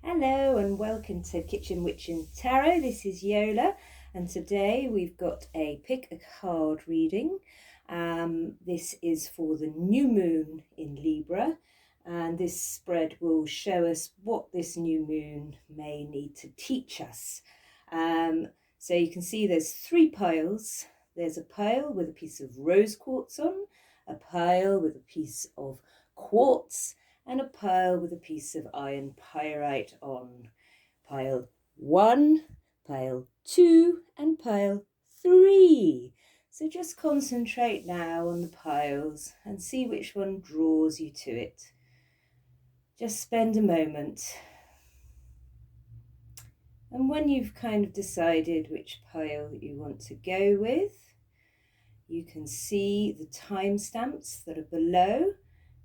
Hello and welcome to Kitchen Witchin Tarot. This is Jola, and today we've got a pick a card reading. This is for the new moon in Libra, and this spread will show us what this new moon may need to teach us. So you can see there's three piles. There's a pile with a piece of rose quartz on, a pile with a piece of quartz, and a pile with a piece of iron pyrite on. Pile 1, pile 2, and pile 3. So just concentrate now on the piles and see which one draws you to it. Just spend a moment. And when you've kind of decided which pile you want to go with, you can see the timestamps that are below,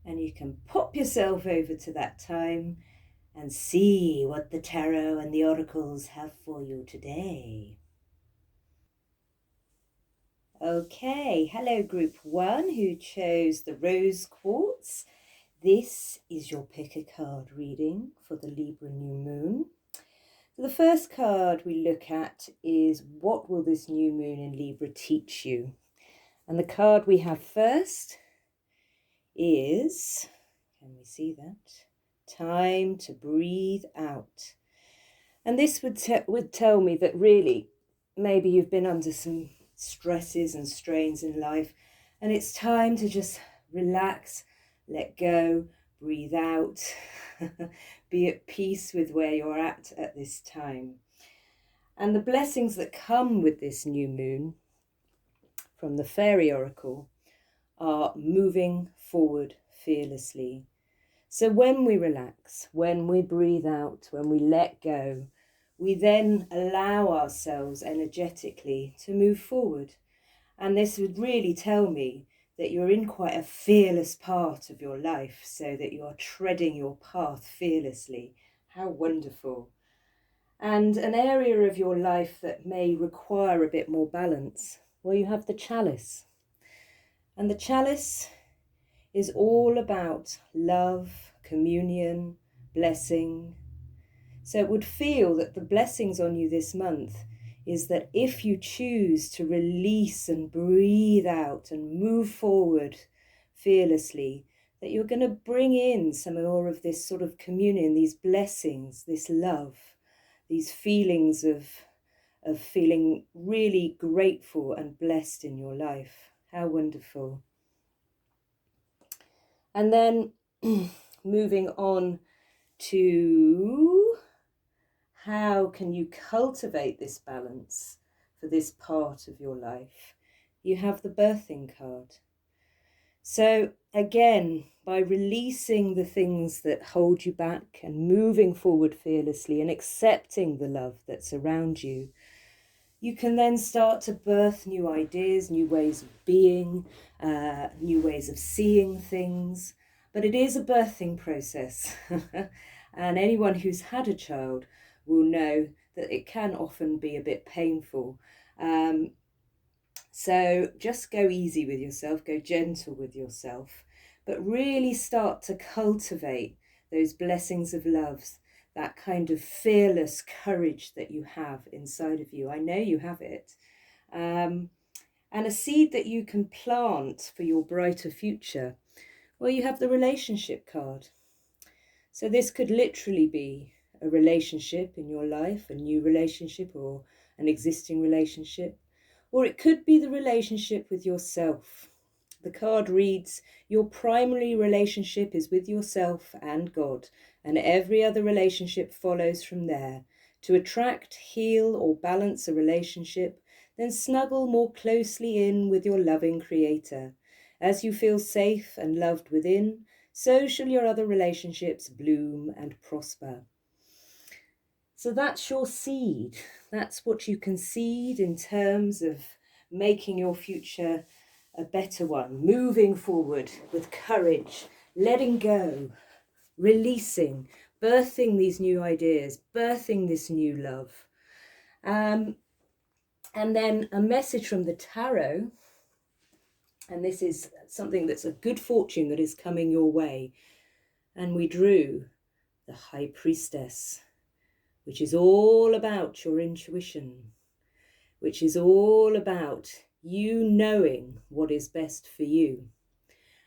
and you can pop yourself over to that time and see what the tarot and the oracles have for you today. Okay, hello group 1 who chose the rose quartz. This is your pick a card reading for the Libra new moon. So the first card we look at is what will this new moon in Libra teach you? And the card we have first is, can we see that? Time to breathe out. And this would tell me that really maybe you've been under some stresses and strains in life, and it's time to just relax, let go, breathe out, be at peace with where you're at this time. And the blessings that come with this new moon from the fairy oracle are moving forward fearlessly. So when we relax, when we breathe out, when we let go, we then allow ourselves energetically to move forward. And this would really tell me that you're in quite a fearless part of your life, so that you are treading your path fearlessly. How wonderful. And an area of your life that may require a bit more balance, well, you have the chalice. And the chalice is all about love, communion, blessing. So it would feel that the blessings on you this month is that if you choose to release and breathe out and move forward fearlessly, that you're going to bring in some more of this sort of communion, these blessings, this love, these feelings of feeling really grateful and blessed in your life. How wonderful. And then moving on to how can you cultivate this balance for this part of your life? You have the birthing card. So again, by releasing the things that hold you back and moving forward fearlessly and accepting the love that's around you, you can then start to birth new ideas, new ways of being, new ways of seeing things. But it is a birthing process. And anyone who's had a child will know that it can often be a bit painful. So just go easy with yourself, go gentle with yourself, but really start to cultivate those blessings of love, that kind of fearless courage that you have inside of you. I know you have it. And a seed that you can plant for your brighter future. Well, you have the relationship card. So this could literally be a relationship in your life, a new relationship or an existing relationship. Or it could be the relationship with yourself. The card reads, your primary relationship is with yourself and God, and every other relationship follows from there. To attract, heal, or balance a relationship, then snuggle more closely in with your loving Creator. As you feel safe and loved within, so shall your other relationships bloom and prosper. So that's your seed. That's what you can seed in terms of making your future a better one, moving forward with courage, letting go, releasing, birthing these new ideas, birthing this new love. And then a message from the tarot, and this is something that's a good fortune that is coming your way. And we drew the High Priestess. which is all about your intuition, which is all about you knowing what is best for you.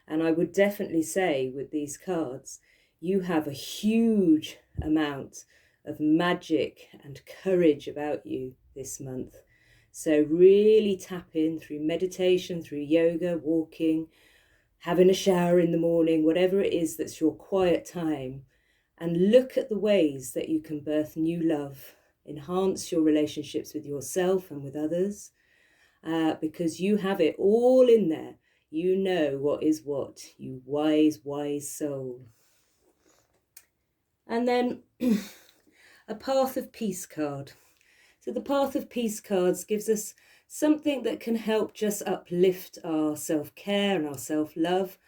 And I would definitely say with these cards, you have a huge amount of magic and courage about you this month. So really tap in through meditation, through yoga, walking, having a shower in the morning, whatever it is that's your quiet time, and look at the ways that you can birth new love, enhance your relationships with yourself and with others, because you have it all in there. You know what is what, you wise, wise soul. And then a Path of Peace card. So the Path of Peace cards gives us something that can help just uplift our self-care and our self-love.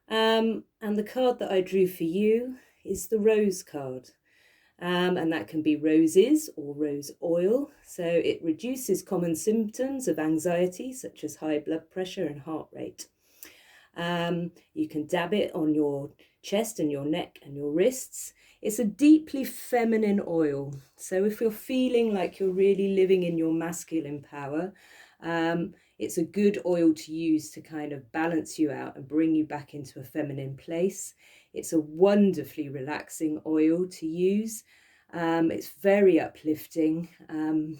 And the card that I drew for you is the Rose card. And that can be roses or rose oil. So it reduces common symptoms of anxiety, such as high blood pressure and heart rate. You can dab it on your chest and your neck and your wrists. It's a deeply feminine oil. So if you're feeling like you're really living in your masculine power, it's a good oil to use to kind of balance you out and bring you back into a feminine place. It's a wonderfully relaxing oil to use. It's very uplifting. And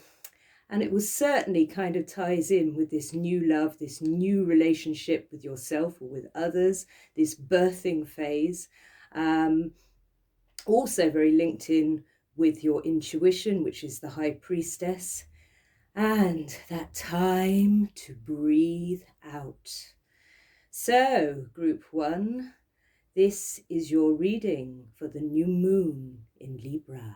it will certainly kind of ties in with this new love, this new relationship with yourself or with others, this birthing phase. Also very linked in with your intuition, which is the High Priestess. And that time to breathe out. So, group 1, this is your reading for the new moon in Libra.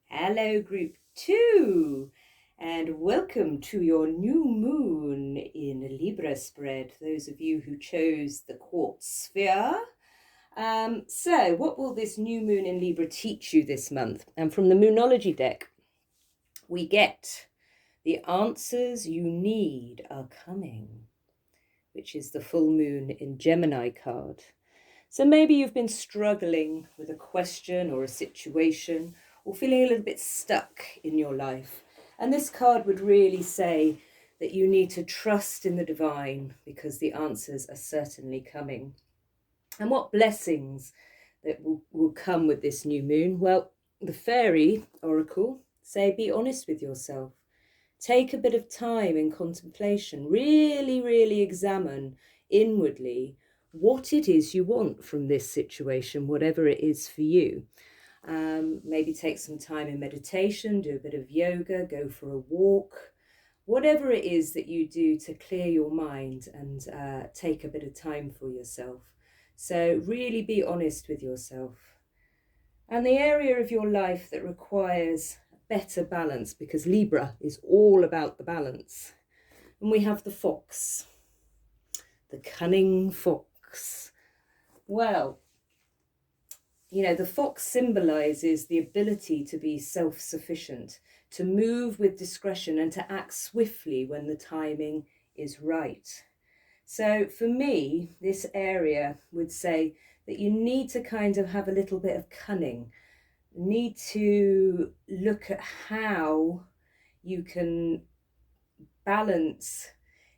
Hello, group 2, and welcome to your new moon in Libra spread, those of you who chose the Quartz sphere. So what will this new moon in Libra teach you this month? And from the Moonology deck, we get the answers you need are coming, which is the full moon in Gemini card. So maybe you've been struggling with a question or a situation, or feeling a little bit stuck in your life. And this card would really say that you need to trust in the divine, because the answers are certainly coming. And what blessings that will come with this new moon? Well, the fairy oracle say, be honest with yourself. Take a bit of time in contemplation. Really examine inwardly what it is you want from this situation, whatever it is for you. Maybe take some time in meditation, do a bit of yoga, go for a walk, whatever it is that you do to clear your mind and take a bit of time for yourself. So really be honest with yourself. And the area of your life that requires better balance, because Libra is all about the balance. And we have the fox, the cunning fox. Well, you know, the fox symbolizes the ability to be self-sufficient, to move with discretion and to act swiftly when the timing is right. So for me, this area would say that you need to kind of have a little bit of cunning, need to look at how you can balance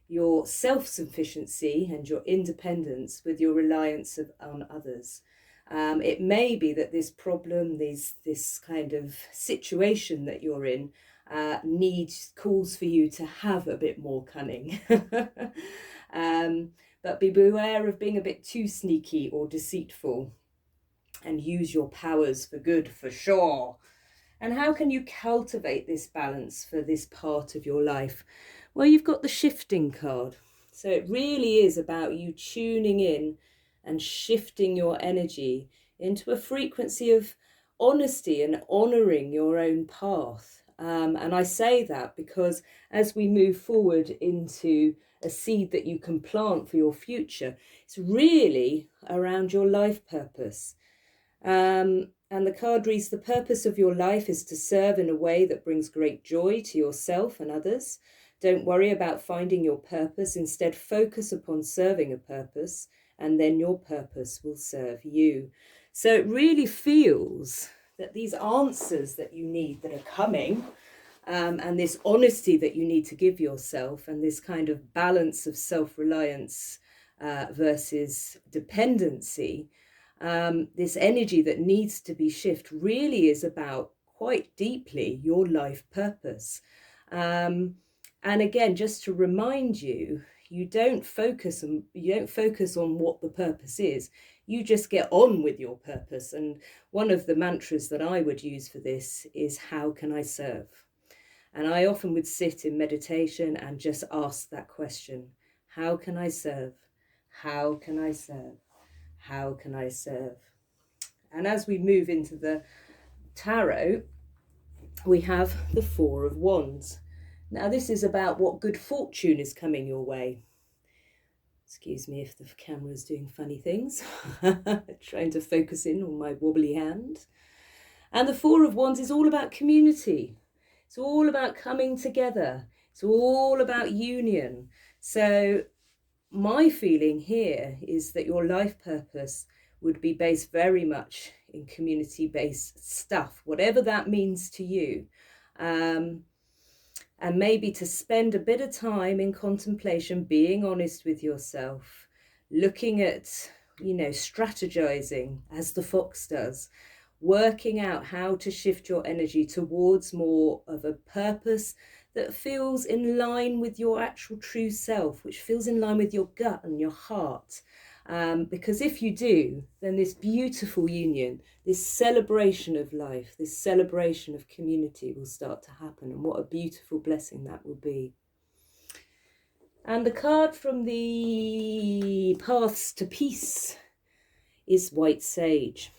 your self-sufficiency and your independence with your reliance on others. It may be that this problem, this kind of situation that you're in, calls for you to have a bit more cunning. But beware of being a bit too sneaky or deceitful, and use your powers for good for sure. And how can you cultivate this balance for this part of your life? Well, you've got the shifting card. So it really is about you tuning in and shifting your energy into a frequency of honesty and honouring your own path. And I say that because as we move forward into a seed that you can plant for your future, it's really around your life purpose. And the card reads, the purpose of your life is to serve in a way that brings great joy to yourself and others. Don't worry about finding your purpose. Instead, focus upon serving a purpose, and then your purpose will serve you. So it really feels that these answers that you need that are coming, and this honesty that you need to give yourself, and this kind of balance of self-reliance versus dependency, this energy that needs to be shifted really is about quite deeply your life purpose. And again, just to remind you, you don't focus on what the purpose is. You just get on with your purpose. And one of the mantras that I would use for this is, how can I serve? And I often would sit in meditation and just ask that question. How can I serve? How can I serve? How can I serve? And as we move into the tarot, we have the Four of Wands. Now, this is about what good fortune is coming your way. Excuse me if the camera's doing funny things. Trying to focus in on my wobbly hand. And the Four of Wands is all about community. It's all about coming together. It's all about union. So my feeling here is that your life purpose would be based very much in community-based stuff, whatever that means to you. And maybe to spend a bit of time in contemplation, being honest with yourself, looking at, strategizing as the fox does, working out how to shift your energy towards more of a purpose that feels in line with your actual true self, which feels in line with your gut and your heart. Because if you do, then this beautiful union, this celebration of life, this celebration of community will start to happen. And what a beautiful blessing that will be. And the card from the Paths to Peace is White Sage.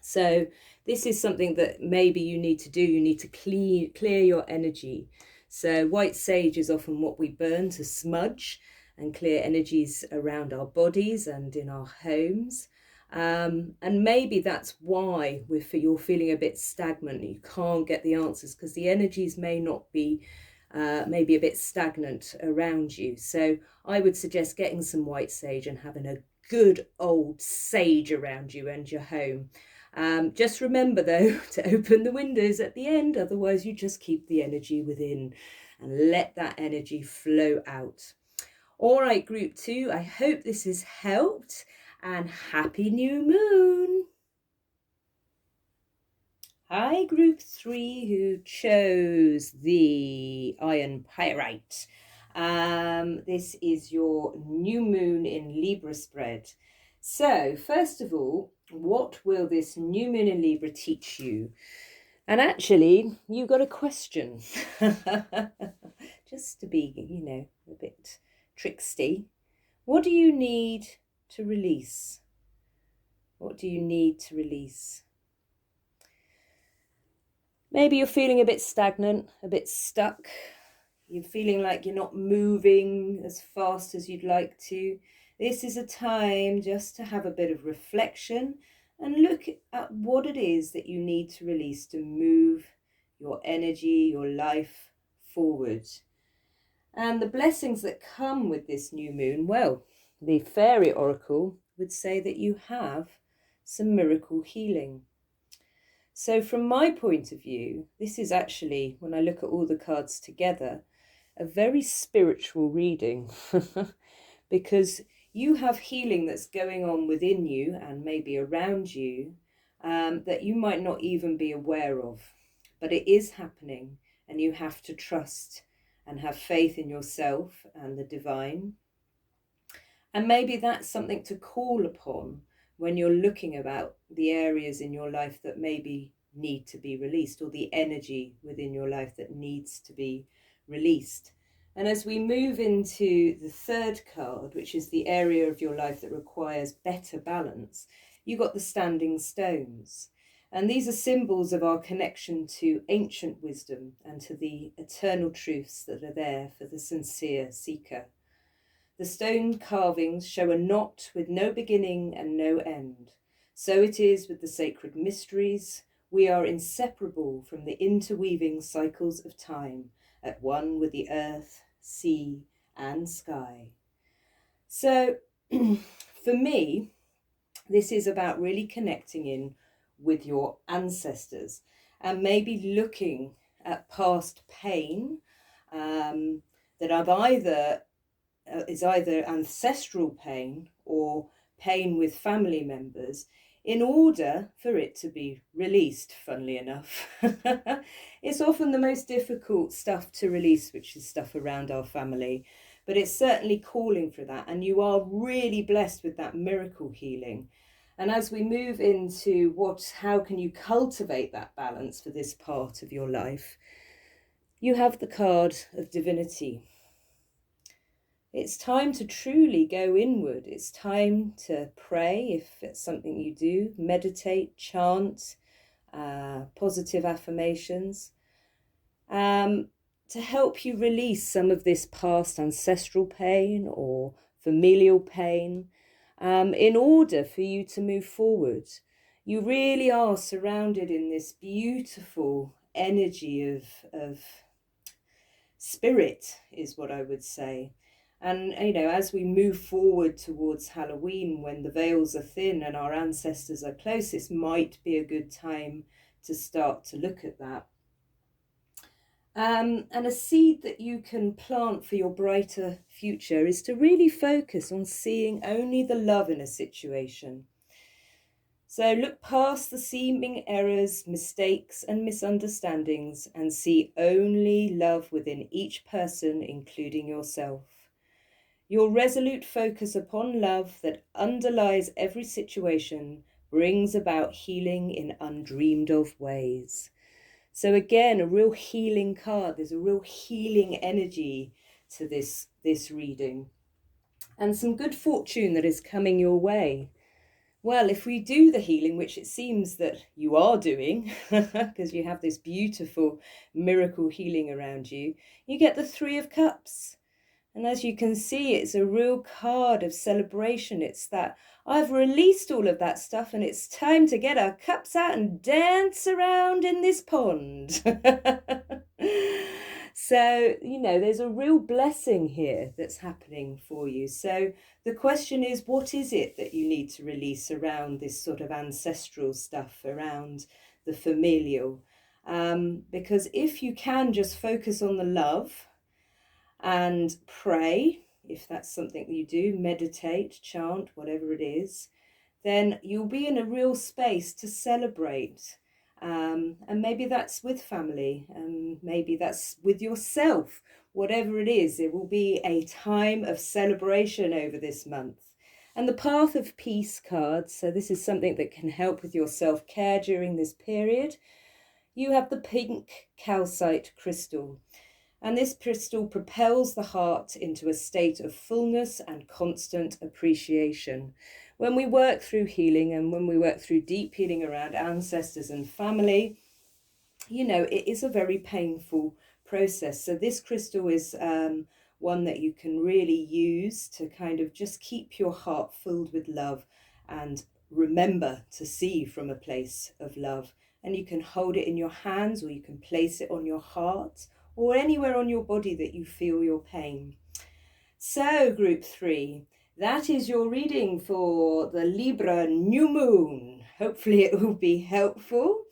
So this is something that maybe you need to do. You need to clear your energy. So white sage is often what we burn to smudge and clear energies around our bodies and in our homes. And maybe that's why you're feeling a bit stagnant. You can't get the answers because the energies may not be, maybe a bit stagnant around you. So I would suggest getting some white sage and having a good old sage around you and your home. Just remember, though, to open the windows at the end. Otherwise, you just keep the energy within and let that energy flow out. All right, group 2, I hope this has helped, and happy new moon. Hi, group 3, who chose the iron pyrite. This is your new moon in Libra spread. So, first of all, what will this new moon in Libra teach you? And actually, you got a question. Just to be, a bit tricksty. What do you need to release? What do you need to release? Maybe you're feeling a bit stagnant, a bit stuck. You're feeling like you're not moving as fast as you'd like to. This is a time just to have a bit of reflection and look at what it is that you need to release to move your energy, your life forward. And the blessings that come with this new moon, well, the fairy oracle would say that you have some miracle healing. So from my point of view, this is actually, when I look at all the cards together, a very spiritual reading because you have healing that's going on within you and maybe around you that you might not even be aware of, but it is happening, and you have to trust and have faith in yourself and the divine. And maybe that's something to call upon when you're looking about the areas in your life that maybe need to be released, or the energy within your life that needs to be released. And as we move into the third card, which is the area of your life that requires better balance, you got the standing stones. And these are symbols of our connection to ancient wisdom and to the eternal truths that are there for the sincere seeker. The stone carvings show a knot with no beginning and no end. So it is with the sacred mysteries. We are inseparable from the interweaving cycles of time, at one with the earth, sea, and sky. So for me, This is about really connecting in with your ancestors and maybe looking at past pain that is either ancestral pain or pain with family members, in order for it to be released, funnily enough. It's often the most difficult stuff to release, which is stuff around our family, but it's certainly calling for that, and you are really blessed with that miracle healing. And as we move into how can you cultivate that balance for this part of your life, you have the card of divinity. It's time to truly go inward. It's time to pray, if it's something you do, meditate, chant, positive affirmations, to help you release some of this past ancestral pain or familial pain, in order for you to move forward. You really are surrounded in this beautiful energy of spirit, is what I would say. And, as we move forward towards Halloween, when the veils are thin and our ancestors are closest, might be a good time to start to look at that. And a seed that you can plant for your brighter future is to really focus on seeing only the love in a situation. So look past the seeming errors, mistakes, and misunderstandings and see only love within each person, including yourself. Your resolute focus upon love that underlies every situation brings about healing in undreamed of ways. So again, a real healing card. There's a real healing energy to this reading, and some good fortune that is coming your way. Well, if we do the healing, which it seems that you are doing, because you have this beautiful miracle healing around you, you get the Three of Cups. And as you can see, it's a real card of celebration. It's that I've released all of that stuff and it's time to get our cups out and dance around in this pond. So, there's a real blessing here that's happening for you. So the question is, what is it that you need to release around this sort of ancestral stuff, around the familial? Because if you can just focus on the love and pray, if that's something you do, meditate, chant, whatever it is, then you'll be in a real space to celebrate. And maybe that's with family, and maybe that's with yourself. Whatever it is, it will be a time of celebration over this month. And the Path of Peace card, so this is something that can help with your self-care during this period. You have the pink calcite crystal. And this crystal propels the heart into a state of fullness and constant appreciation. When we work through healing and when we work through deep healing around ancestors and family, it is a very painful process. So this crystal is one that you can really use to kind of just keep your heart filled with love and remember to see from a place of love. And you can hold it in your hands, or you can place it on your heart, or anywhere on your body that you feel your pain. So group 3, that is your reading for the Libra new moon. Hopefully it will be helpful.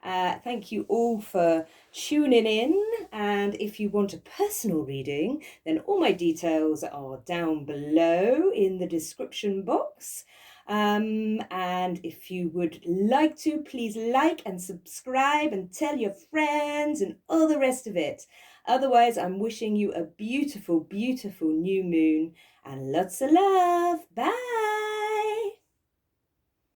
Thank you all for tuning in. And if you want a personal reading, then all my details are down below in the description box. And if you would like to, please like and subscribe and tell your friends and all the rest of it. Otherwise, I'm wishing you a beautiful, beautiful new moon and lots of love. Bye.